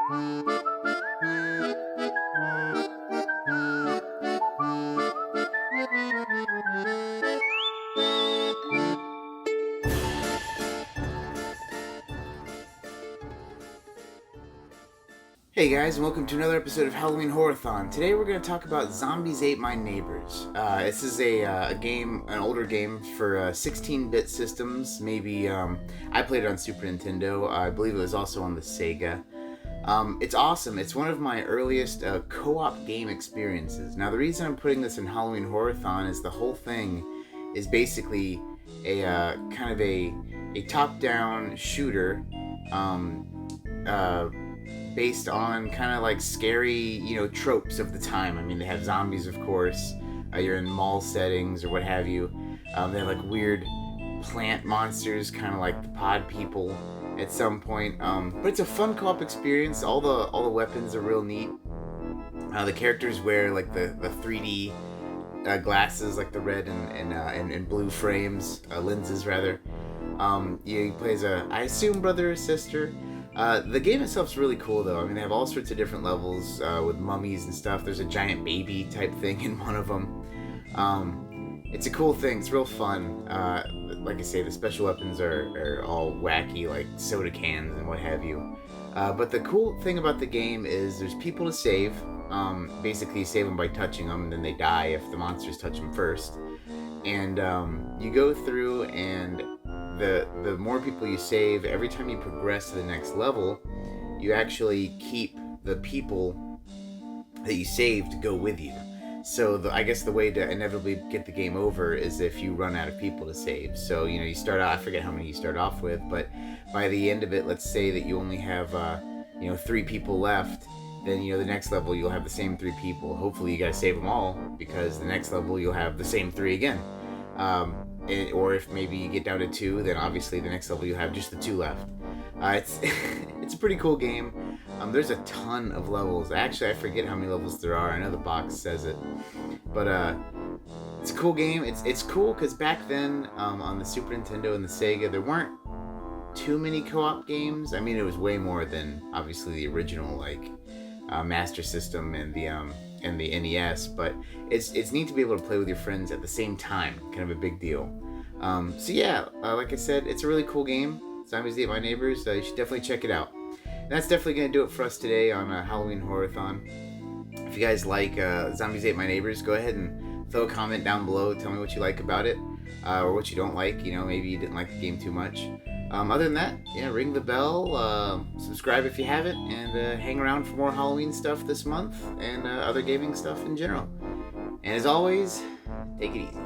Hey guys, and welcome to another episode of Halloween Horror-thon. Today we're going to talk about Zombies Ate My Neighbors. This is a game, an older game for 16-bit systems. Maybe I played it on Super Nintendo. I believe it was also on the Sega. It's awesome. It's one of my earliest co-op game experiences. Now the reason I'm putting this in Halloween Horror-thon is the whole thing is basically a kind of a top-down shooter. Based on kind of like scary, tropes of the time. I mean, they have zombies, of course. You're in mall settings or what have you. They have like weird plant monsters, kind of like the pod people at some point. But it's a fun co-op experience. All the weapons are real neat. The characters wear like the 3D glasses, like the red and blue frames, lenses rather. He plays I assume brother or sister. The game itself's really cool though. I mean, they have all sorts of different levels with mummies and stuff. There's a giant baby type thing in one of them. It's a cool thing. It's real fun. Like I say, the special weapons are all wacky, like soda cans and what have you. But the cool thing about the game is there's people to save. Basically, you save them by touching them, and then they die if the monsters touch them first. And you go through and the more people you save, every time you progress to the next level, you actually keep the people that you saved go with you. So I guess the way to inevitably get the game over is if you run out of people to save. So, you start out, I forget how many you start off with, but by the end of it, let's say that you only have, 3 people left, then, the next level you'll have the same 3 people. Hopefully you gotta save them all, because the next level you'll have the same 3 again. Or if maybe you get down to 2, then obviously the next level you'll have just the 2 left. It's a pretty cool game. There's a ton of levels. Actually, I forget how many levels there are. I know the box says it, but it's a cool game. It's cool because back then on the Super Nintendo and the Sega, there weren't too many co-op games. I mean, it was way more than obviously the original Master System and the NES, but it's neat to be able to play with your friends at the same time. Kind of a big deal. Like I said, it's a really cool game. Zombies Ate My Neighbors. You should definitely check it out. And that's definitely going to do it for us today on Halloween Horror-thon. If you guys like Zombies Ate My Neighbors, go ahead and throw a comment down below. Tell me what you like about it, or what you don't like. Maybe you didn't like the game too much. Other than that, ring the bell, subscribe if you haven't, and hang around for more Halloween stuff this month and other gaming stuff in general. And as always, take it easy.